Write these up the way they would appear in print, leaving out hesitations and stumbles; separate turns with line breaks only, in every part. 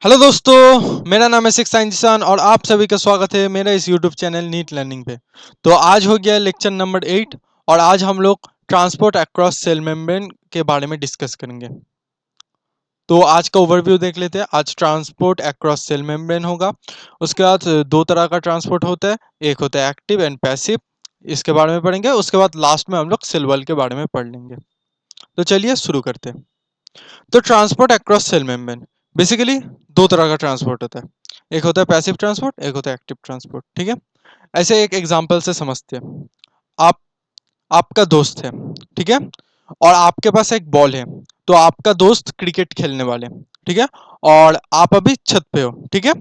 Hello दोस्तों, मेरा नाम है सिक्स साइंटिस्ट और आप सभी का स्वागत है मेरा इस यूट्यूब चैनल नीट लर्निंग पे। तो आज हो गया लेक्चर नंबर 8 और आज हम लोग ट्रांसपोर्ट अक्रॉस सेल मेम्ब्रेन के बारे में डिस्कस करेंगे। तो आज का ओवरव्यू देख लेते हैं। आज ट्रांसपोर्ट अक्रॉस सेल मेम्ब्रेन होगा। उसके बाद दो तरह का ट्रांसपोर्ट होता है, एक होता है एक्टिव एंड पैसिव, इसके बारे में पढ़ेंगे। उसके बाद लास्ट में हम लोग सेल वॉल के बारे में पढ़ लेंगे। तो चलिए शुरू करते हैं। तो transport across cell membrane basically दो तरह का ट्रांसपोर्ट होता है, एक होता है पैसिव ट्रांसपोर्ट, एक होता है एक्टिव ट्रांसपोर्ट। ठीक है, ऐसे एक एग्जांपल से समझते हैं। आप आपका दोस्त है, ठीक है, और आपके पास एक बॉल है। तो आपका दोस्त क्रिकेट खेलने वाले हैं, ठीक है, और आप अभी छत पे हो, ठीक है,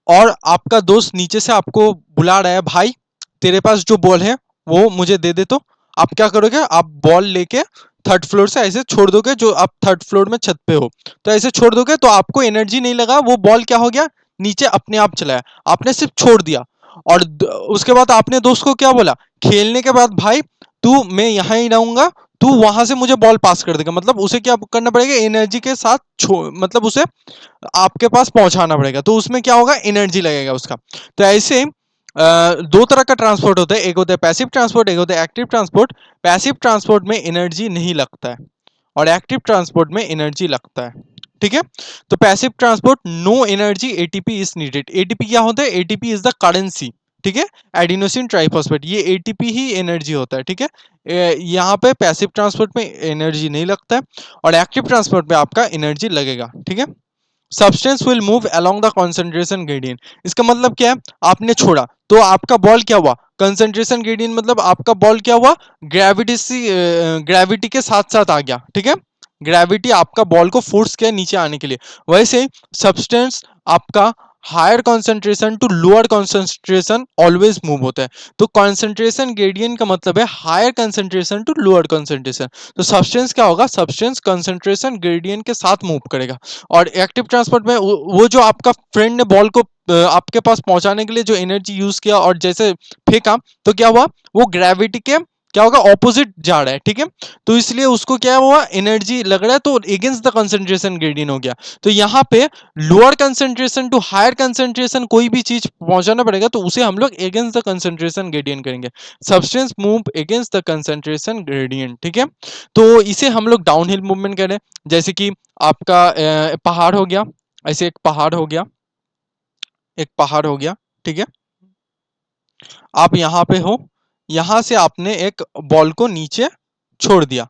और आपका दोस्त नीचे से आपको बुला रहा है, भाई तेरे पास जो बॉल है वो मुझे दे दे। तो आप क्या करोगे, आप बॉल लेके थर्ड फ्लोर से ऐसे छोड़ दोगे, जो आप थर्ड फ्लोर में छत पे हो, तो ऐसे छोड़ दोगे तो आपको एनर्जी नहीं लगा, वो बॉल क्या हो गया, नीचे अपने आप चला है, आपने सिर्फ छोड़ दिया। और उसके बाद आपने दोस्त को क्या बोला, खेलने के बाद भाई तू, मैं यहाँ ही रहूंगा, तू वहां से मुझे बॉल पास कर देगा। मतलब उसे क्या करना पड़ेगा, एनर्जी के साथ मतलब उसे आपके पास पहुंचाना पड़ेगा, तो उसमें क्या होगा, एनर्जी लगेगा उसका। तो ऐसे दो तरह का ट्रांसपोर्ट होता है, एक होता है पैसिव ट्रांसपोर्ट, एक होता है एक्टिव ट्रांसपोर्ट। पैसिव ट्रांसपोर्ट में एनर्जी नहीं लगता है और एक्टिव ट्रांसपोर्ट में एनर्जी लगता है। ठीक है, तो passive transport no energy ATP is needed. ATP क्या होता है, एटीपी इज द करेंसी, ठीक है, एडिनोसिन ट्राइफॉस्फेट, ये एटीपी ही एनर्जी होता है। ठीक है, यहाँ पे पैसिव ट्रांसपोर्ट में एनर्जी नहीं लगता है और एक्टिव ट्रांसपोर्ट में आपका एनर्जी लगेगा। ठीक है, substance will move along the concentration gradient. इसका मतलब क्या है, आपने छोड़ा तो आपका बॉल क्या हुआ, कंसंट्रेशन ग्रेडियंट, मतलब आपका बॉल क्या हुआ, ग्रेविटी के साथ साथ आ गया। ठीक है, ग्रेविटी आपका बॉल को फोर्स किया नीचे आने के लिए। वैसे सब्सटेंस आपका higher concentration to lower concentration always move होता है। तो कंसंट्रेशन ग्रेडियंट का मतलब है higher concentration to lower concentration. तो सब्सटेंस क्या होगा, सब्सटेंस कंसंट्रेशन ग्रेडियंट के साथ मूव करेगा। और एक्टिव ट्रांसपोर्ट में वो जो आपका फ्रेंड ने बॉल को आपके पास पहुंचाने के लिए जो एनर्जी यूज किया और जैसे फेंका, तो क्या हुआ, वो ग्रेविटी के क्या होगा, ऑपोजिट जा रहा है। ठीक है, तो इसलिए उसको क्या हुआ, एनर्जी लग रहा है, तो अगेंस्ट द कंसंट्रेशन ग्रेडियंट हो गया। तो यहाँ पे lower concentration to higher concentration कोई भी चीज पहुंचाना पड़ेगा तो उसे हम लोग अगेंस्ट द कंसंट्रेशन ग्रेडियंट करेंगे। Substance move against the concentration gradient. ठीक है, तो इसे हम लोग डाउनहिल मूवमेंट करें। जैसे कि आपका पहाड़ हो गया, ऐसे एक पहाड़ हो गया, एक पहाड़ हो गया, ठीक है, आप यहाँ पे हो, यहाँ से आपने एक बॉल को नीचे छोड़ दिया,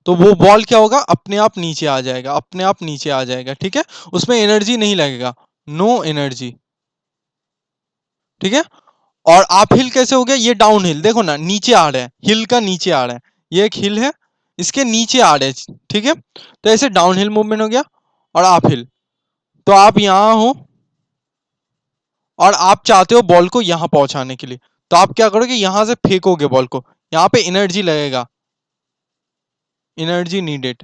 तो वो बॉल क्या होगा, अपने आप नीचे आ जाएगा, अपने आप नीचे आ जाएगा। ठीक है, उसमें एनर्जी नहीं लगेगा, नो एनर्जी। ठीक है, और आप हिल कैसे हो गया, ये डाउन हिल, देखो ना नीचे आ रहे हैं, हिल का नीचे आ रहा है, ये एक हिल है, इसके नीचे आ रहे हैं। ठीक है, तो ऐसे डाउन हिल मूवमेंट हो गया। और आप हिल, तो आप यहाँ हो और आप चाहते हो बॉल को यहां पहुंचाने के लिए, तो आप क्या करोगे, यहां से फेंकोगे बॉल को, यहाँ पे एनर्जी लगेगा, एनर्जी नीडेड।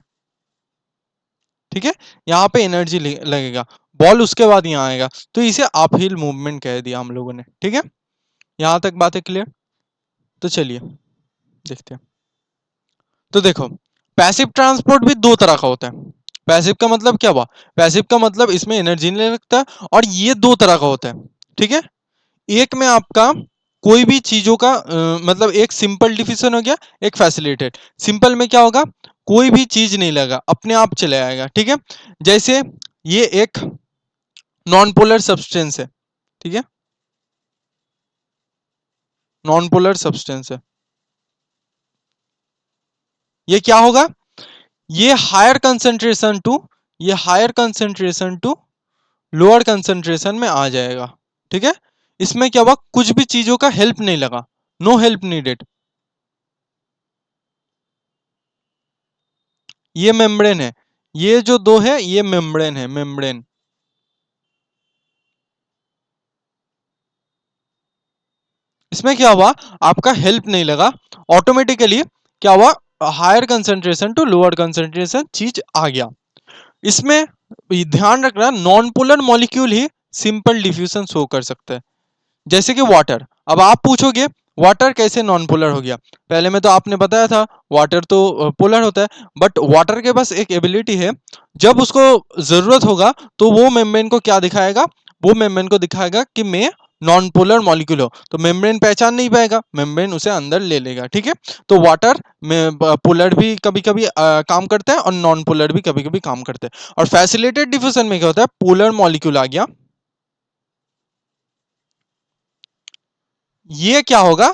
ठीक है, यहाँ पे एनर्जी लगेगा, बॉल उसके बाद यहाँ आएगा, तो इसे अपहिल मूवमेंट कह दिया हम लोगों ने। ठीक है, यहाँ तक बात है क्लियर। तो चलिए देखते हैं। तो देखो, पैसिव ट्रांसपोर्ट भी दो तरह का होता है। पैसिव का मतलब क्या हुआ, पैसिव का मतलब इसमें एनर्जी नहीं लगता, और ये दो तरह का होता है। ठीक है, एक में आपका कोई भी चीजों का मतलब एक सिंपल डिफिशन हो गया, एक फैसिलिटेड। सिंपल में क्या होगा, कोई भी चीज नहीं लगा, अपने आप चले आएगा। ठीक है, जैसे ये एक नॉन पोलर सब्सटेंस है, ठीक है, नॉन पोलर सब्सटेंस है, ये क्या होगा, ये हायर कंसेंट्रेशन टू, ये higher concentration to lower concentration में आ जाएगा। ठीक है, इसमें क्या हुआ, कुछ भी चीजों का हेल्प नहीं लगा, नो हेल्प नीडेड। ये मेम्ब्रेन है, ये जो दो है ये मेम्ब्रेन है, मेम्ब्रेन। इसमें क्या हुआ, आपका हेल्प नहीं लगा, ऑटोमेटिकली क्या हुआ, higher concentration to lower concentration चीज आ गया। इसमें ध्यान रखना, नॉन पोलर मॉलिक्यूल ही सिंपल डिफ्यूजन शो कर सकते हैं, जैसे कि वाटर। अब आप पूछोगे वाटर कैसे नॉन पोलर हो गया? पहले में तो आपने बताया था वाटर तो पोलर होता है, बट वाटर के पास एक एबिलिटी है, जब उसको जरूरत होगा तो वो मेम्ब्रेन को क्या दिखाएगा, वो मेम्ब्रेन को दिखाएगा कि मैं नॉन पोलर मॉलिक्यूल हो, तो मेम्ब्रेन पहचान नहीं पाएगा, मेम्ब्रेन उसे अंदर ले लेगा। ठीक है, तो वाटर में पोलर भी कभी कभी काम करता है और नॉन पोलर भी कभी कभी काम करता है। और फैसिलिटेड डिफ्यूजन में क्या होता है, पोलर मॉलिक्यूल आ गया, ये क्या होगा,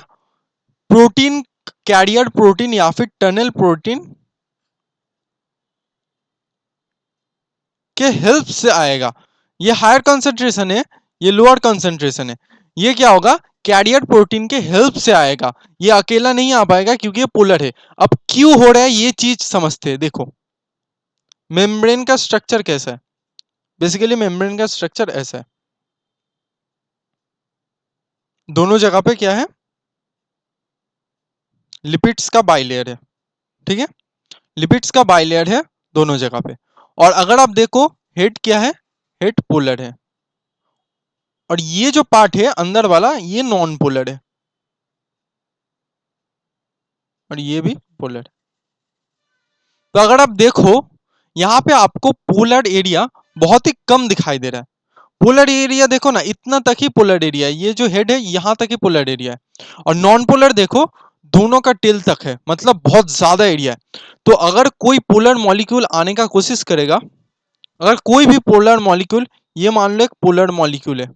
प्रोटीन, कैरियर प्रोटीन या फिर टनल प्रोटीन के हेल्प से आएगा। ये हायर कंसंट्रेशन है, ये लोअर कंसंट्रेशन है, ये क्या होगा, कैरियर प्रोटीन के हेल्प से आएगा, ये अकेला नहीं आ पाएगा क्योंकि ये पोलर है। अब क्यों हो रहा है ये चीज समझते हैं। देखो मेम्ब्रेन का स्ट्रक्चर कैसा है, बेसिकली मेम्ब्रेन का स्ट्रक्चर ऐसा है, दोनों जगह पे क्या है, लिपिड्स का बाइलेयर है। ठीक है, लिपिड्स का बाइलेयर है दोनों जगह पे। और अगर आप देखो हेड क्या है, हेड पोलर है, और ये जो पार्ट है अंदर वाला ये नॉन पोलर है, और ये भी पोलर है। तो अगर आप देखो यहाँ पे आपको पोलर एरिया बहुत ही कम दिखाई दे रहा है। पोलर एरिया देखो ना, इतना तक ही पोलर एरिया है, ये जो हेड है यहाँ तक ही पोलर एरिया है। और नॉन पोलर देखो दोनों का टेल तक है, मतलब बहुत ज्यादा एरिया है। तो अगर कोई पोलर मॉलिक्यूल आने का कोशिश करेगा, अगर कोई भी पोलर मॉलिक्यूल, ये मान लो एक पोलर मॉलिक्यूल है,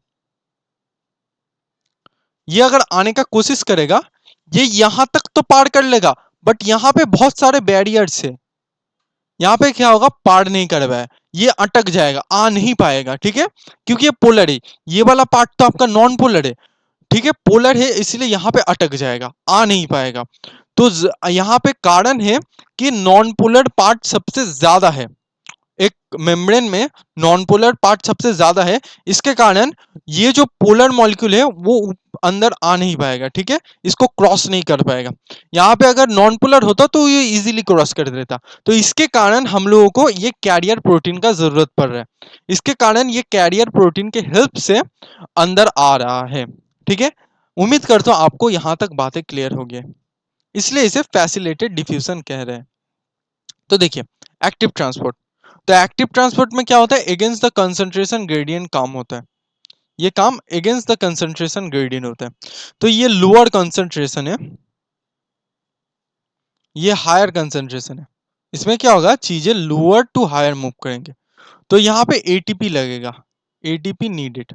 ये अगर आने का कोशिश करेगा, ये यहां तक तो पार कर लेगा, बट यहाँ पे बहुत सारे बैरियर्स है, यहाँ पे क्या होगा, पार नहीं कर पाया, ये अटक जाएगा, आ नहीं पाएगा। ठीक है, क्योंकि ये पोलर है, ये वाला पार्ट तो आपका नॉन पोलर है। ठीक है, पोलर है इसलिए यहाँ पे अटक जाएगा, आ नहीं पाएगा। तो यहाँ पे कारण है कि नॉन पोलर पार्ट सबसे ज्यादा है, एक मेम्ब्रेन में नॉन पोलर पार्ट सबसे ज्यादा है, इसके कारण ये जो पोलर मॉलिक्यूल है वो अंदर आ नहीं पाएगा। ठीक है, इसको क्रॉस नहीं कर पाएगा। यहाँ पे अगर नॉन पोलर होता तो ये इजीली क्रॉस कर देता। तो इसके कारण हम लोगों को ये कैरियर प्रोटीन का जरूरत पड़ रहा है, इसके कारण ये कैरियर प्रोटीन के हेल्प से अंदर आ रहा है। ठीक है, उम्मीद करता हूं आपको यहां तक बातें क्लियर हो गई, इसलिए इसे फैसिलिटेड डिफ्यूजन कह रहे हैं। तो देखिए एक्टिव ट्रांसपोर्ट, तो एक्टिव ट्रांसपोर्ट में क्या होता है, अगेंस्ट द कंसंट्रेशन ग्रेडियंट काम होता है, ये काम अगेंस्ट द कंसंट्रेशन ग्रेडियंट होता है। तो ये लोअर कंसंट्रेशन है, ये हायर कंसंट्रेशन है, इसमें क्या होगा, चीजें लोअर टू हायर मूव करेंगे। तो यहाँ पे एटीपी लगेगा, एटीपी नीडेड।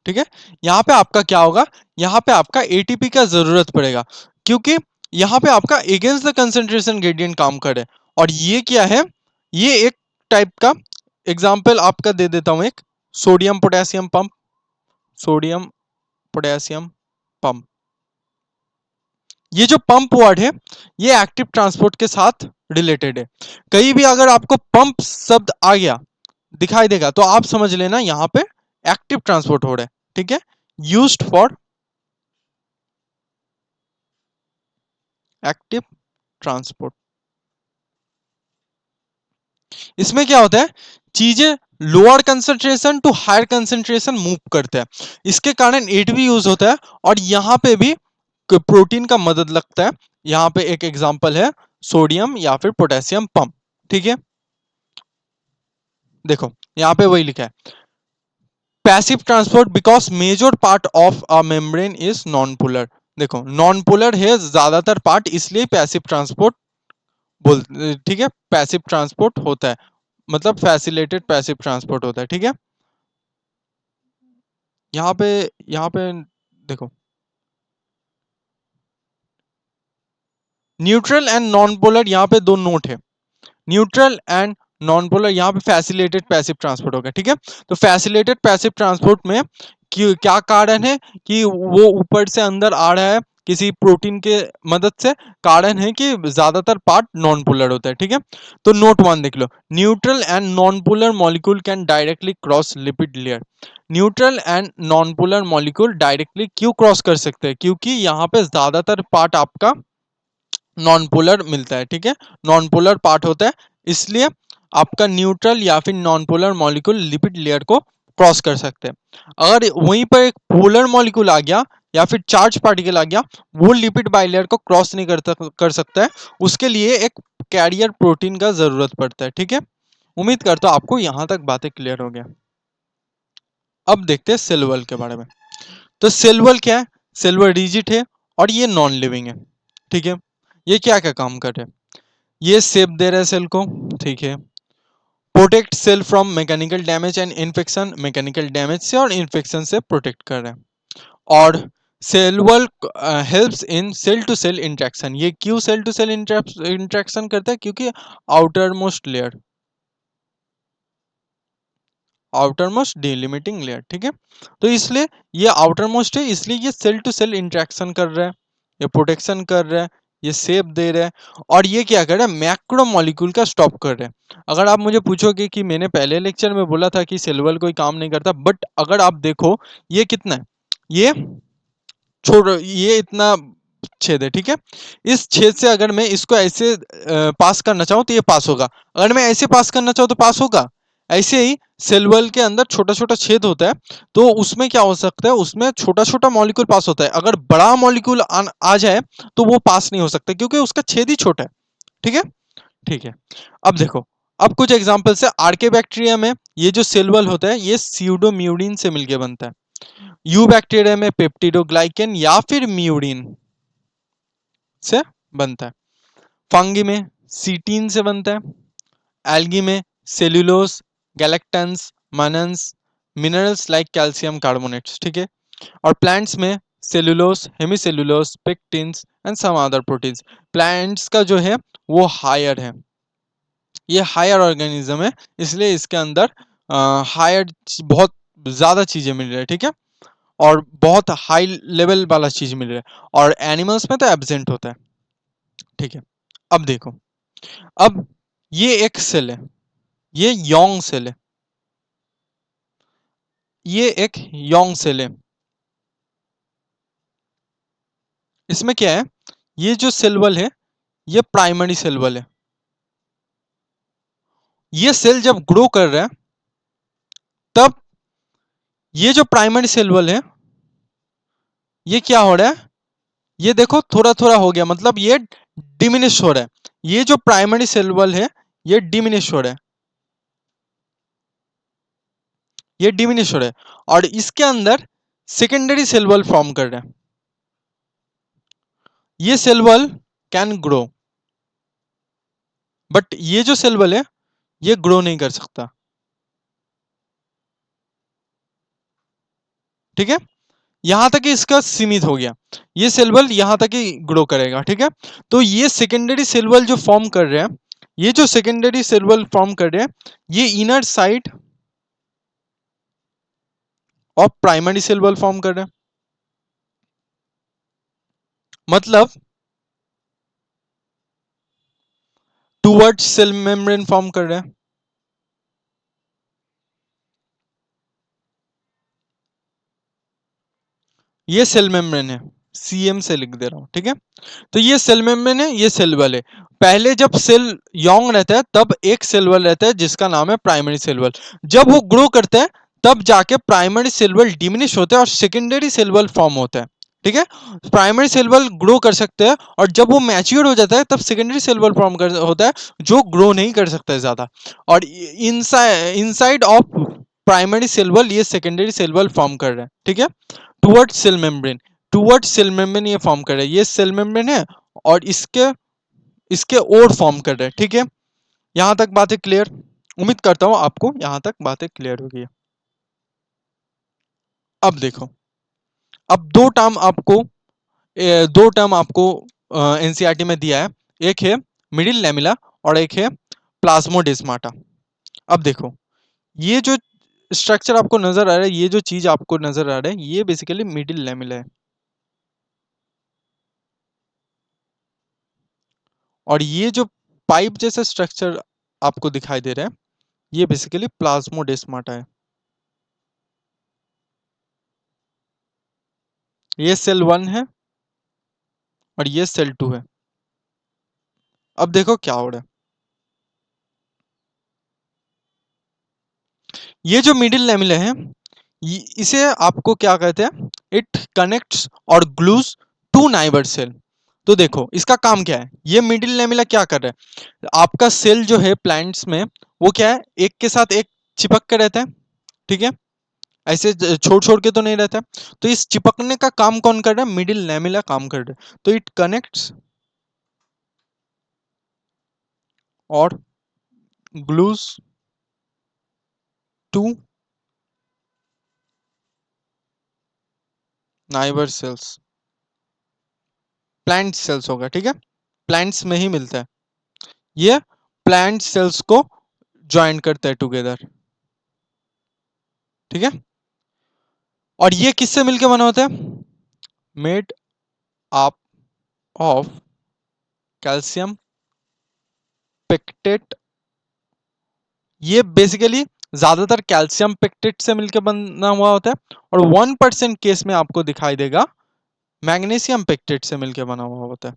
ठीक है, यहाँ पे आपका क्या होगा, यहाँ पे आपका एटीपी का जरूरत पड़ेगा, क्योंकि यहाँ पे आपका अगेंस्ट द कंसंट्रेशन ग्रेडियंट काम करे। और ये क्या है, ये एक टाइप का एग्जाम्पल आपका दे देता हूं, एक sodium potassium pump, sodium potassium pump, ये जो पंप वर्ड है ये एक्टिव ट्रांसपोर्ट के साथ रिलेटेड है। कहीं भी अगर आपको पंप शब्द आ गया दिखाई देगा तो आप समझ लेना यहाँ पे एक्टिव ट्रांसपोर्ट हो रहा है। ठीक है, यूज्ड फॉर एक्टिव ट्रांसपोर्ट। इसमें क्या होता है, चीजें lower concentration to higher concentration move करते हैं, इसके कारण एट भी यूज होता है। और यहाँ पे भी प्रोटीन का मदद लगता है। यहाँ पे एक एग्जांपल है सोडियम या फिर पोटेशियम पंप। ठीक है, देखो यहाँ पे वही लिखा है, passive transport because major part of a membrane is non polar. देखो नॉन पोलर है ज्यादातर पार्ट, इसलिए पैसिव ट्रांसपोर्ट बोल, ठीक है, पैसिव ट्रांसपोर्ट होता है, मतलब फैसिलिटेड पैसिव ट्रांसपोर्ट होता है। ठीक है, यहाँ पे, यहाँ पे देखो न्यूट्रल एंड नॉन पोलर, यहाँ पे दो नोट है, न्यूट्रल एंड नॉन पोलर, यहाँ पे फैसिलिटेड पैसिव ट्रांसपोर्ट होगा। ठीक है, तो फैसिलिटेड पैसिव ट्रांसपोर्ट में क्या कारण है कि वो ऊपर से अंदर आ रहा है किसी प्रोटीन के मदद से, कारण है कि ज्यादातर पार्ट नॉन पोलर होता है। ठीक है, तो नोट वन देख लो, neutral and non polar molecule can directly cross lipid layer. Neutral and non polar molecule directly क्यों क्रॉस कर सकते हैं, क्योंकि यहाँ पे ज्यादातर पार्ट आपका नॉन पोलर मिलता है। ठीक है, नॉन पोलर पार्ट होता है, इसलिए आपका न्यूट्रल या फिर non polar molecule lipid layer को क्रॉस कर सकते हैं। अगर वहीं पर एक पोलर मॉलिक्यूल आ गया या फिर चार्ज पार्टिकल आ गया, वो लिपिड बाइलेयर को क्रॉस नहीं कर सकता है, उसके लिए एक कैरियर प्रोटीन का जरूरत पड़ता है। ठीक है, उम्मीद करता हूं आपको यहां तक बातें क्लियर हो गया। अब देखते हैं सेल वॉल के बारे में। तो सेल वॉल क्या है? सेल वॉल रिजिड है और ये नॉन लिविंग है। ठीक है, ये क्या क्या काम कर रहे हैं? ये शेप दे रहा है सेल को। ठीक है, protect cell from mechanical damage and infection, mechanical damage से और इन्फेक्शन से प्रोटेक्ट कर रहे हैं। और cell wall helps in cell to cell interaction. ये क्यों सेल टू सेल इंटरेक्शन करता है? क्योंकि outer most layer, outer most delimiting layer. ठीक है, तो इसलिए ये आउटर मोस्ट है, इसलिए ये सेल टू सेल इंटरेक्शन कर रहा है, ये प्रोटेक्शन कर रहा है, ये शेप दे रहा है, और ये क्या कर रहा है? मैक्रो मॉलिक्यूल का स्टॉप कर रहा है। अगर आप मुझे पूछोगे कि मैंने पहले लेक्चर में बोला था कि सेल वॉल कोई काम नहीं करता, बट अगर आप देखो ये कितना है, ये छोड़, ये इतना छेद है। ठीक है, इस छेद से अगर मैं इसको ऐसे पास करना चाहूँ तो ये पास होगा, अगर मैं ऐसे पास करना चाहूँ तो पास होगा। ऐसे ही सेल वॉल के अंदर छोटा छोटा छेद होता है, तो उसमें क्या हो सकता है? उसमें छोटा छोटा मॉलिक्यूल पास होता है, अगर बड़ा मॉलिक्यूल आ जाए तो वो पास नहीं हो सकता क्योंकि उसका छेद ही छोटा है। ठीक है, ठीक है। अब देखो, अब कुछ एग्जांपल्स है। आर्के बैक्टीरिया में ये जो सेल वॉल होता है, ये स्यूडोम्यूरिन से मिलकर बनता है। यू बैक्टीरिया में पेप्टिडोग्लाइकेन या फिर म्यूरिन से बनता है। फंगी में सीटीन से बनता है। एल्गी में cellulose, galactans, mannans, minerals like calcium carbonates. ठीक है, और प्लांट्स में cellulose, hemicellulose, pectins and some other proteins. Plants का जो है वो हायर है, ये हायर ऑर्गेनिज्म है, इसलिए इसके अंदर हायर बहुत ज्यादा चीजें मिल रही है। ठीक है, और बहुत हाई लेवल वाला चीज मिल रहा है, और एनिमल्स में तो एब्सेंट होता है। ठीक है, अब देखो, अब ये एक सेल है, ये योंग सेल है, ये एक योंग सेल है। इसमें क्या है? ये जो सेल वॉल है, ये प्राइमरी सेल वॉल है। ये सेल जब ग्रो कर रहा है, तब ये जो प्राइमरी सेल वॉल है, ये क्या हो रहा है? ये देखो थोड़ा थोड़ा हो गया, मतलब ये डिमिनिश हो रहा है। ये जो प्राइमरी सेल वॉल है, ये डिमिनिश हो रहा है, ये डिमिनिश हो रहा है, और इसके अंदर सेकेंडरी सेल वॉल फॉर्म कर रहा है। ये cell wall can grow, but ये जो सेल वॉल है, ये ग्रो नहीं कर सकता। ठीक है, यहां तक ही इसका सीमित हो गया, ये सेल वॉल यहां तक ही ग्रो करेगा। ठीक है, तो ये सेकेंडरी सेल वॉल जो फॉर्म कर रहे हैं, ये जो सेकेंडरी सेल वॉल फॉर्म कर रहे हैं, ये inner side of primary cell wall form कर रहे हैं। मतलब टूवर्ड्स सेल मेम्ब्रेन फॉर्म कर रहे हैं। ये सेल मेम्ब्रेन है, सीएम से लिख दे रहा हूं। ठीक है, तो ये सेल मेम्ब्रेन है, ये सेल वॉल है। पहले जब सेल यंग रहता है, तब एक सेल वॉल रहता है जिसका नाम है प्राइमरी सेल वॉल। जब वो ग्रो करता है, तब जाके प्राइमरी सेल वॉल डिमिनिश होता है और सेकेंडरी सेल वॉल फॉर्म होता है। ठीक है, प्राइमरी सेल वॉल ग्रो कर सकते हैं, और जब वो मैच्योर हो जाता है, तब सेकेंडरी सेल वॉल फॉर्म कर होता है, जो ग्रो नहीं कर सकता है ज्यादा। और inside of primary cell wall ये सेकेंडरी सेल वॉल फॉर्म कर रहा है। ठीक है, towards cell membrane, towards cell membrane ये फॉर्म कर रहा है, ये सेल मेम्ब्रेन है, और इसके इसके ओर फॉर्म कर रहे हैं। ठीक है, यहां तक बातें क्लियर? उम्मीद करता हूं आपको यहां तक बातें क्लियर होगी। अब देखो, अब दो टर्म आपको एनसीईआरटी में दिया है, एक है मिडिल लैमेला और एक है प्लाज्मोडेस्माटा। अब देखो, ये जो स्ट्रक्चर आपको नजर आ रहा है, ये जो चीज आपको नजर आ रहा है, ये बेसिकली मिडिल लैमेला है, और ये जो पाइप जैसा स्ट्रक्चर आपको दिखाई दे रहा है, ये बेसिकली प्लाज्मोडेस्माटा है। ये सेल 1 है और ये सेल 2 है। अब देखो क्या हो रहा है, ये जो मिडिल लैमेला है, इसे आपको क्या कहते हैं? इट कनेक्ट्स और ग्लूज टू नाइबर सेल। तो देखो इसका काम क्या है, ये मिडिल लेमिला क्या कर रहा है, आपका सेल जो है प्लांट्स में वो क्या है, एक के साथ एक चिपक के रहता है, ठीक है, ऐसे छोड़ छोड़ के तो नहीं रहता है। तो इस चिपकने का काम कौन कर रहा है, मिडिल लेमिला काम कर रहा है। तो इट कनेक्ट्स और glues to neighbour cells, plant cells होगा, ठीक है, प्लांट्स में ही मिलता है ये, प्लांट सेल्स को ज्वाइन करता है टुगेदर, ठीक है। और ये किससे मिलके बना होता है, made up of calcium pectate, ये बेसिकली ज्यादातर कैल्शियम पेक्टेट से मिलकर बना हुआ होता है, और 1% केस में आपको दिखाई देगा मैग्नीशियम पेक्टेट से मिलकर बना हुआ होता है।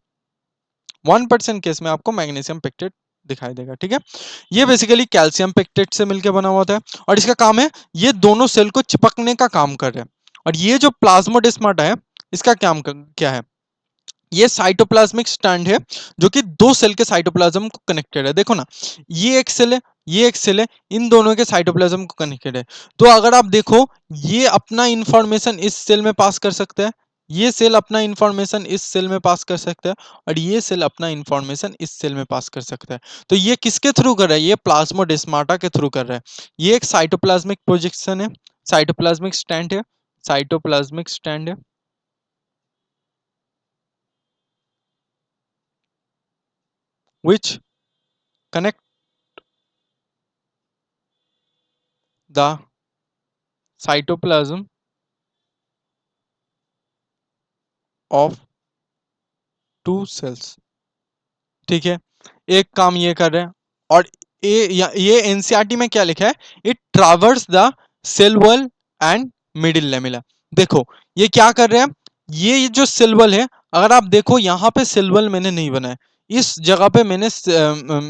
1% केस में आपको मैग्नीशियम पेक्टेट दिखाई देगा, ठीक है। ये बेसिकली कैल्शियम पेक्टेट से मिलकर बना हुआ होता है, और इसका काम है ये दोनों सेल को चिपकने का काम कर रहे हैं। और ये जो प्लाज्मोडेस्माटा है, इसका क्या है, ये साइटोप्लाज्मिक स्टैंड है जो कि दो सेल के साइटोप्लाज्म को कनेक्टेड है। देखो ना, ये एक सेल है, ये एक सेल है, इन दोनों के साइटोप्लाज्म को कनेक्टेड है। तो अगर आप देखो, ये अपना इंफॉर्मेशन इस सेल में पास कर सकते हैं, ये सेल अपना इंफॉर्मेशन इस सेल में पास कर सकता है, और ये सेल अपना इंफॉर्मेशन इस सेल में पास कर सकता है। तो ये किसके थ्रू कर रहा है, ये प्लाज्मोडेस्माटा के थ्रू कर रहा है। ये एक साइटोप्लाज्मिक प्रोजेक्शन है, साइटोप्लाज्मिक स्टैंड है, साइटोप्लाज्मिक स्टैंड है, which connect the cytoplasm of two cells, ठीक है। एक काम ये कर रहे हैं, और ये एनसीईआरटी में क्या लिखा है, it traverse the cell wall and middle lamella. देखो ये क्या कर रहे हैं, ये जो सेल वॉल है, अगर आप देखो यहाँ पे सेल वॉल मैंने नहीं बनाया, इस जगह पे मैंने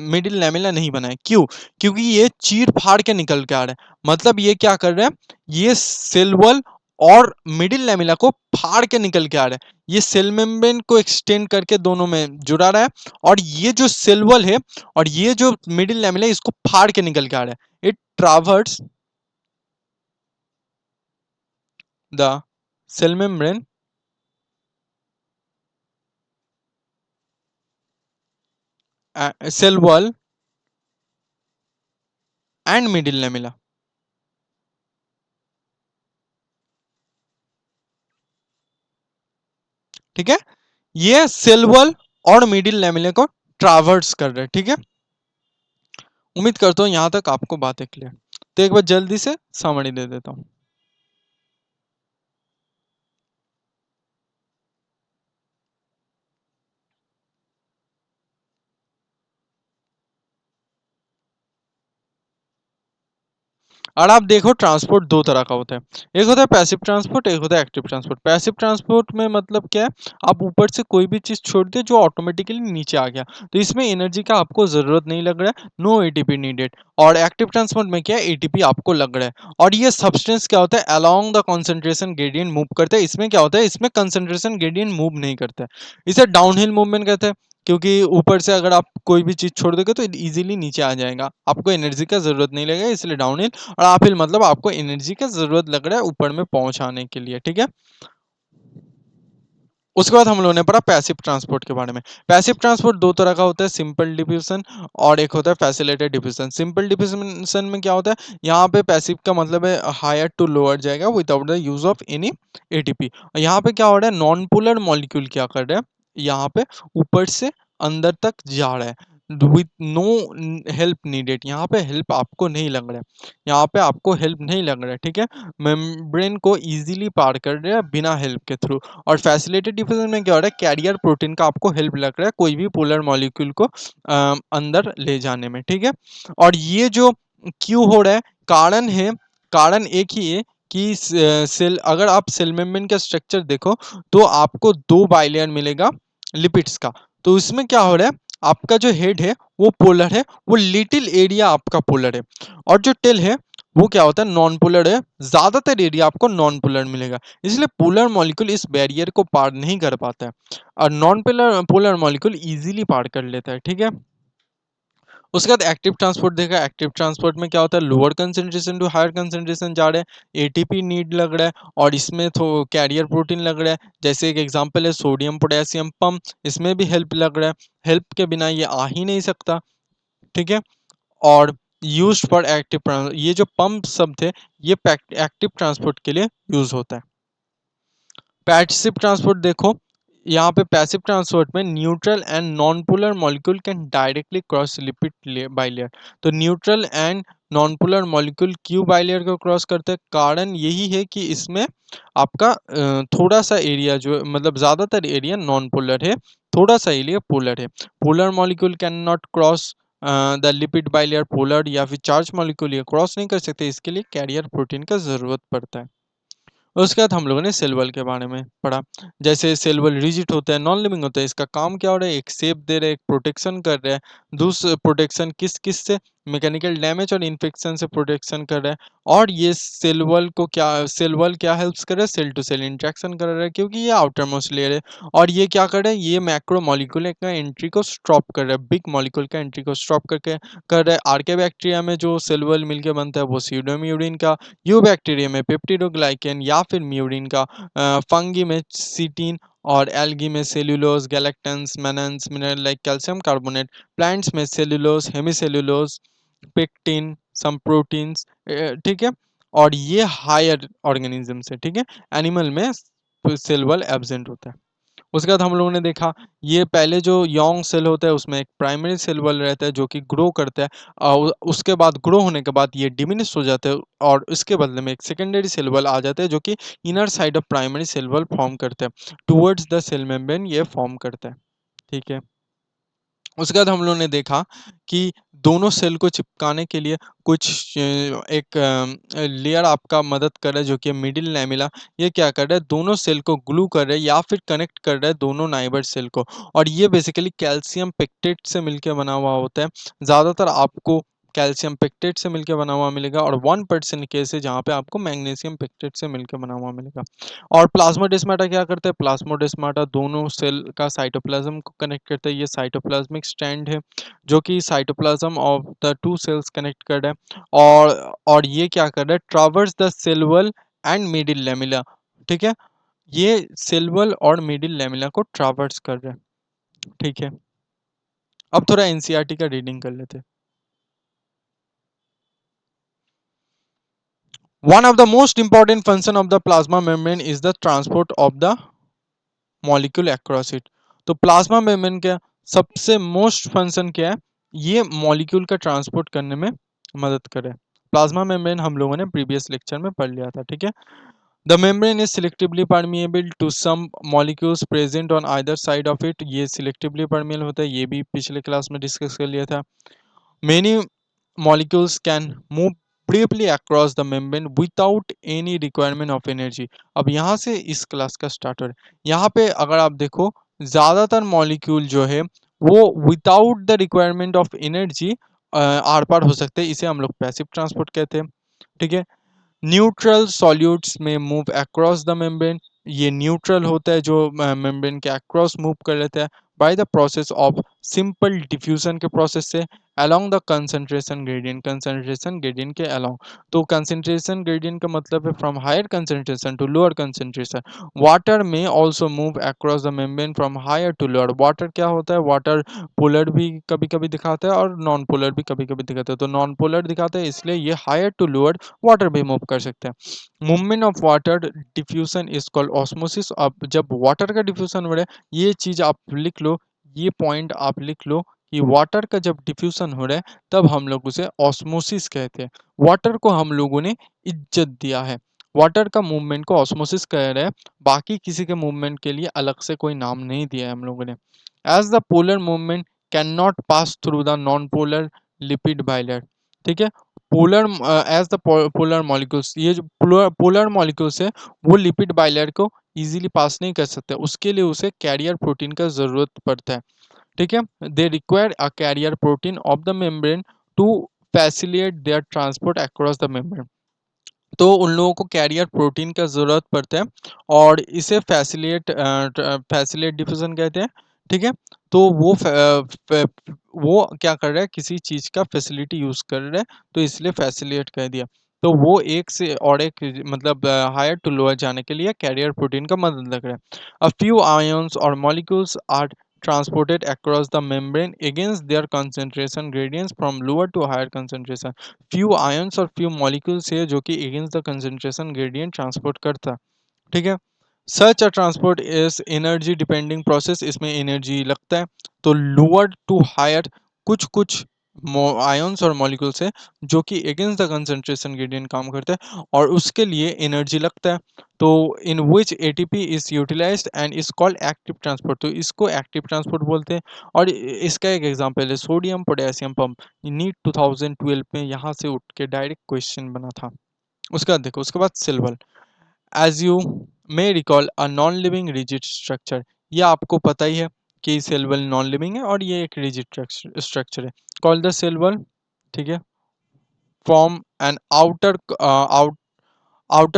मिडिल लेमिला नहीं बनाया, क्यों, क्योंकि ये चीर फाड़ के निकल के आ रहा है। मतलब ये क्या कर रहे हैं, ये सेल वॉल और मिडिल लेमिला को फाड़ के निकल के आ रहा है, ये सेल मेम्ब्रेन को एक्सटेंड करके दोनों में जुड़ा रहा है, और ये जो सेल वॉल है और ये जो मिडिल लैमेला है, इसको फाड़ के निकल के आ रहा है। It traverse the cell membrane cell wall and middle lamella, ठीक है। ये सेल वॉल और मिडिल लैमेला को ट्रावर्स कर रहा है, ठीक है। उम्मीद करता हूं यहां तक आपको बातें क्लियर। तो एक बार जल्दी से समरी दे देता हूं। और आप देखो ट्रांसपोर्ट दो तरह का होता है, एक होता है पैसिव ट्रांसपोर्ट, एक होता है एक्टिव ट्रांसपोर्ट। पैसिव ट्रांसपोर्ट में मतलब क्या है, आप ऊपर से कोई भी चीज छोड़ दिए जो ऑटोमेटिकली नीचे आ गया, तो इसमें एनर्जी का आपको जरूरत नहीं लग रहा है, नो एटीपी नीडेड। और एक्टिव ट्रांसपोर्ट में क्या है, एटीपी आपको लग रहा है। और ये सब्सटेंस क्या होता है, along the concentration gradient move करते हैं। इसमें क्या होता है, इसमें कंसंट्रेशन ग्रेडियंट मूव नहीं करता है, इसे डाउनहिल मूवमेंट कहते हैं। क्योंकि ऊपर से अगर आप कोई भी चीज छोड़ दोगे तो इजीली नीचे आ जाएगा, आपको एनर्जी का जरूरत नहीं लगेगा, इसलिए डाउन हिल। और आप हिल मतलब आपको एनर्जी का जरूरत लग रहा है ऊपर में पहुंचाने के लिए, ठीक है। उसके बाद हम लोगों ने पढ़ा पैसिव ट्रांसपोर्ट के बारे में। पैसिव ट्रांसपोर्ट दो तरह का होता है, सिंपल डिफ्यूजन और एक होता है फैसिलिटेड डिफ्यूजन। सिंपल डिफ्यूजन में क्या होता है, यहाँ पे पैसिव का मतलब है हायर टू लोअर जाएगा without the use of any ATP. यहाँ पे क्या हो रहा है, नॉन पोलर मॉलिक्यूल क्या कर रहा है, यहाँ पे ऊपर से अंदर तक जा रहा है विथ नो हेल्प नीडेड। यहाँ पे हेल्प आपको नहीं लग रहा है, यहाँ पे आपको हेल्प नहीं लग रहा है, ठीक है। मेम्ब्रेन को इजीली पार कर रहा है बिना हेल्प के थ्रू। और फैसिलिटेड डिफ्यूजन में क्या हो रहा है, कैरियर प्रोटीन का आपको हेल्प लग रहा है कोई भी पोलर मॉलिक्यूल को अंदर ले जाने में, ठीक है। और ये जो क्यों हो रहा है, कारण है, कारण एक ही है कि सेल, अगर आप सेल मेम्ब्रेन का स्ट्रक्चर देखो तो आपको दो बाइलेयर मिलेगा लिपिड्स का। तो इसमें क्या हो रहा है, आपका जो हेड है वो पोलर है, वो लिटिल एरिया आपका पोलर है, और जो टेल है वो क्या होता है, नॉन पोलर है, ज्यादातर एरिया आपको नॉन पोलर मिलेगा, इसलिए पोलर मॉलिक्यूल इस बैरियर को पार नहीं कर पाता है और non polar polar molecule easily पार कर लेता है। ठीक है, उसके बाद एक्टिव ट्रांसपोर्ट देखा। एक्टिव ट्रांसपोर्ट में क्या होता है, lower concentration to higher concentration जा रहे हैं, एटीपी नीड लग रहा है और इसमें तो कैरियर प्रोटीन लग रहा है। जैसे एक एग्जांपल है सोडियम पोटेशियम पंप, इसमें भी हेल्प लग रहा है, हेल्प के बिना ये आ ही नहीं सकता। ठीक है, और यूज फॉर एक्टिव, ये जो पंप सब थे ये एक्टिव ट्रांसपोर्ट के लिए यूज होता है। पैसिव ट्रांसपोर्ट देखो, यहाँ पे पैसिव ट्रांसपोर्ट में neutral and non polar molecule can directly cross lipid bilayer. तो neutral and non polar molecule क्यों बाइलेयर को क्रॉस करते हैं, कारण यही है कि इसमें आपका थोड़ा सा एरिया जो मतलब ज्यादातर एरिया नॉन पोलर है, थोड़ा सा एरिया पोलर है। Polar molecule can not cross the lipid bilayer, polar या फिर चार्ज मॉलिक्यूल ये क्रॉस नहीं कर सकते, इसके लिए कैरियर प्रोटीन का जरूरत पड़ता है। उसके बाद हम लोगों ने सेल वॉल के बारे में पढ़ा। जैसे सेल वॉल रिजिड होता है, नॉन लिविंग होता है, इसका काम क्या हो रहा है, एक शेप दे रहे हैं, एक प्रोटेक्शन कर रहे हैं। दूसरा प्रोटेक्शन किस किस से, मैकेनिकल डैमेज और इन्फेक्शन से प्रोटेक्शन कर रहा है। और ये सेल वॉल क्या हेल्प्स कर रहा है, सेल टू सेल इंटरेक्शन कर रहा है, क्योंकि ये आउटर मोस्ट लेयर है। और ये क्या कर रहा है, ये मैक्रो मॉलिक्यूल का एंट्री को स्टॉप कर रहा है, बिग मॉलिक्यूल का एंट्री को स्टॉप करके कर रहा है। आर्के बैक्टीरिया में जो सेल वॉल मिलकर बनता है वो सीडोम्यूरिन का, यू बैक्टीरिया में पेप्टिडोग्लाइकेन या फिर म्यूरिन का, फंगी में सीटीन और एल्गी में cellulose, गैलेक्टेंस, मेनन्स, mineral like calcium carbonate, plants में सेल्यूलोज, हेमिसेल्यूलोज, पेक्टिन, सम प्रोटीन्स। ठीक है, और ये हायर ऑर्गेनिज्म से, ठीक है, एनिमल में सेल वॉल एब्सेंट होता है। उसके बाद हम लोगों ने देखा, ये पहले जो यंग सेल होता है उसमें एक प्राइमरी सेल वॉल रहता है जो कि ग्रो करता है, उसके बाद ग्रो होने के बाद ये डिमिनिश हो जाता है और इसके बदले में एक सेकेंडरी सेल वॉल आ जाता है जो कि inner side of primary cell wall form करता है, टुवर्ड्स द सेल मेम्ब्रेन ये फॉर्म करता है। ठीक है, उसके बाद हम लोगों ने देखा कि दोनों सेल को चिपकाने के लिए कुछ एक लेयर आपका मदद कर रहा है जो कि मिडिल लैमेला। ये क्या कर रहा है, दोनों सेल को ग्लू कर रहा है या फिर कनेक्ट कर रहा है दोनों नाइबर सेल को। और ये बेसिकली कैल्शियम पेक्टेट से मिलकर बना हुआ होता है। ज़्यादातर आपको कैल्शियम पेक्टेट से मिलकर बना हुआ मिलेगा और 1% केस है जहाँ पे आपको मैग्नीशियम पेक्टेट से मिलकर बना हुआ मिलेगा। और प्लाज्मोडेस्माटा क्या करता है, प्लाज्मोडेस्माटा दोनों सेल का साइटोप्लाज्म को कनेक्ट करता है। ये साइटोप्लाज्मिक स्ट्रैंड है जो कि cytoplasm of the two cells connect कर रहा है। और ये क्या कर रहा है, traverse the cell wall and middle lamella. ठीक है, ये सेल वॉल और मिडिल लैमेला को ट्रावर्स कर रहा है। ठीक है, अब थोड़ा एनसीईआरटी का रीडिंग कर लेते हैं। One of the most important function of the plasma membrane is the transport of the molecule across it. तो प्लाज्मा मेम्ब्रेन का सबसे मोस्ट फंक्शन क्या है, ये मॉलिक्यूल का ट्रांसपोर्ट करने में मदद करे। प्लाज्मा मेम्ब्रेन हम लोगों ने प्रीवियस लेक्चर में पढ़ लिया था। ठीक है, the membrane is selectively permeable to some molecules present on either side of it. ये सिलेक्टिवली परमिएबल होता है, ये भी पिछले क्लास में डिस्कस कर लिया था। Many molecules can move briefly across the membrane without any requirement of energy। अब यहाँ से इस क्लास का स्टार्टर है। यहाँ पे अगर आप देखो, ज़्यादातर मॉलिक्यूल जो है वो without the requirement of energy are पार हो सकते हैं, इसे हम लोग पैसिव ट्रांसपोर्ट कहते हैं। ठीक है, न्यूट्रल सॉल्यूट्स में मूव अक्रॉस द मेम्ब्रेन। ये न्यूट्रल होता है जो मेम्ब्रेन के अक्रॉस मूव कर लेता है by the process of simple diffusion के प्रोसेस से अलोंग द कंसंट्रेशन ग्रेडियंट के अलोंग। तो कंसंट्रेशन ग्रेडियंट का मतलब है from higher concentration to lower concentration. Water में also move across the membrane from higher to lower. Water क्या होता है, वाटर पोलर भी कभी कभी दिखाता है और नॉन पोलर भी कभी कभी दिखाता है। तो नॉन पोलर दिखाता है इसलिए ये हायर टू लोअर वाटर भी मूव कर सकते हैं। Movement of water diffusion is called osmosis. अब जब वाटर का डिफ्यूजन हो रहा है, ये चीज आप लिख लो, ये पॉइंट आप लिख लो कि वाटर का जब डिफ्यूजन हो रहा है तब हम लोग उसे ऑस्मोसिस कहते हैं। वाटर को हम लोगों ने इज्जत दिया है, वाटर का मूवमेंट को ऑस्मोसिस कह रहे हैं, बाकी किसी के मूवमेंट के लिए अलग से कोई नाम नहीं दिया है हम लोगों ने। As the polar movement can not pass through the non polar lipid bilayer. ठीक है, polar as the polar molecules, ये जो पोलर मॉलिक्यूल्स है वो लिपिड बाइलर को इजीली पास नहीं कर सकते, उसके लिए उसे कैरियर प्रोटीन का जरूरत पड़ता है। ठीक है, they require a carrier protein of the membrane to facilitate their transport across the membrane. तो उन लोगों को कैरियर प्रोटीन का ज़रूरत पड़ता है और इसे फैसिलिटेट डिफिशन कहते हैं। ठीक है, तो वो क्या कर रहा है, किसी चीज़ का फैसिलिटी यूज़ कर रहा है, तो इसलिए फैसिलिटेट कह दिया। तो वो एक से और एक मतलब हायर टू लोअर जाने के लिए कैरियर प्रोटीन का मदद लग रहा है। अ फ्यू आयंस और molecules are transported across the membrane against their concentration gradients from lower to higher concentration। Few ions और फ्यू मॉलिक्यूल्स है जो कि against the concentration gradient transport करता है। ठीक है, such a transport is energy depending process, इसमें energy लगता है। तो लोअर टू हायर कुछ कुछ आयंस और मॉलिक्यूल्स है जो कि अगेंस्ट द कंसंट्रेशन ग्रेडियंट काम करते हैं और उसके लिए एनर्जी लगता है। तो in which ATP is utilized and is called active transport, तो इसको एक्टिव ट्रांसपोर्ट बोलते हैं। और इसका एक एग्जांपल है सोडियम पोटेशियम पंप। नीट 2012 में यहाँ से उठ के डायरेक्ट क्वेश्चन बना था। उसके बाद देखो, उसके बाद cell wall. As you may recall a non living rigid structure, ये आपको पता ही है कि सेल वॉल नॉन लिविंग है और ये एक रिजिड स्ट्रक्चर है। कॉल द सेल वॉल, ठीक है, form an outer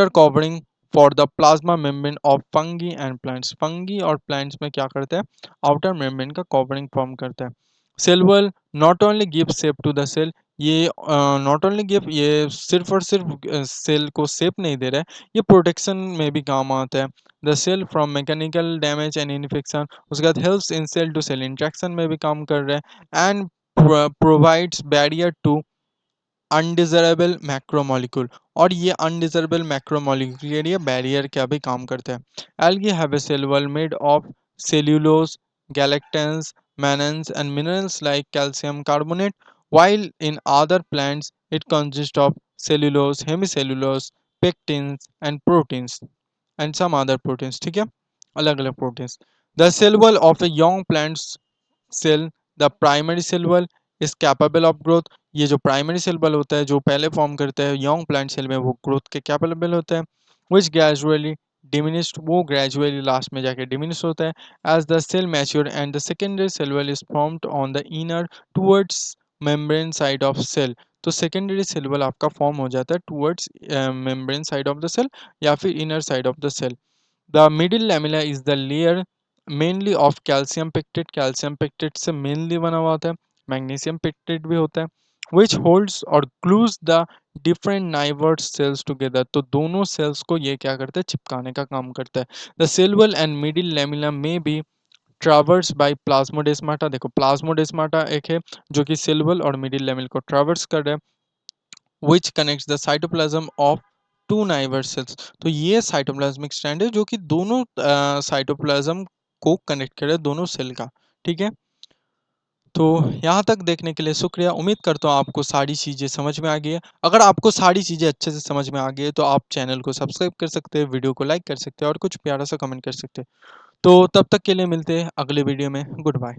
covering for the plasma membrane of fungi and plants. Fungi और प्लांट्स में क्या करते हैं, आउटर मेम्ब्रेन का कवरिंग फॉर्म करता है। Cell wall not only give shape to the cell, ये नॉट ओनली गिव, ये सिर्फ और सिर्फ सेल को शेप नहीं दे रहा है, ये प्रोटेक्शन में भी काम आता है। The cell from mechanical damage and infection, उसके बाद helps in cell to cell interaction में भी काम कर रहा है। And provides barrier to undesirable macromolecule, और ये अनडिजरेबल मैक्रोमोलिक्यूल के लिए बैरियर का भी काम करता है। Algae have a cell wall made of cellulose, galactans, mannans and minerals like calcium carbonate, while in other plants it consists of cellulose, hemicellulose, pectins and proteins and some other proteins। ठीक है, अलग अलग proteins। The cell wall of a young plant's cell, the primary cell wall is capable of growth, ये जो primary cell wall होता है जो पहले फॉर्म करता है यंग प्लांट सेल में, वो ग्रोथ के कैपेबल होता है। विच ग्रेजुअली डिमिनिश्ड, वो ग्रेजुअली लास्ट में जाके डिमिनिश होता है। As the cell mature and the secondary cell wall is formed on the inner towards membrane side of cell, तो सेकेंडरी सेल वॉल आपका फॉर्म हो जाता है towards membrane side of the cell या फिर inner side of the cell. The middle lamella is the layer mainly of calcium pectate, calcium pectate से mainly बना हुआ होता है, magnesium pectate भी होता है, which holds और glues the different neighbor cells together, तो दोनों cells को ये क्या करता है, चिपकाने का काम करता है। The cell wall and middle lamella may be traversed by plasmodesmata, देखो plasmodesmata एक है जो कि cell wall और middle lamella को traverse कर रहा है, which connects the cytoplasm of two neighbour cells, तो ये साइटोप्लाज्मिक स्ट्रैंड है जो कि दोनों साइटोप्लाज्म को कनेक्ट करे, दोनों सेल का। ठीक है, तो यहाँ तक देखने के लिए शुक्रिया। उम्मीद करता हूँ आपको सारी चीज़ें समझ में आ गई है। अगर आपको सारी चीज़ें अच्छे से समझ में आ गई है तो आप चैनल को सब्सक्राइब कर सकते हैं, वीडियो को लाइक कर सकते हैं और कुछ प्यारा सा कमेंट कर सकते हैं। तो तब तक के लिए मिलते हैं अगले वीडियो में। Good bye.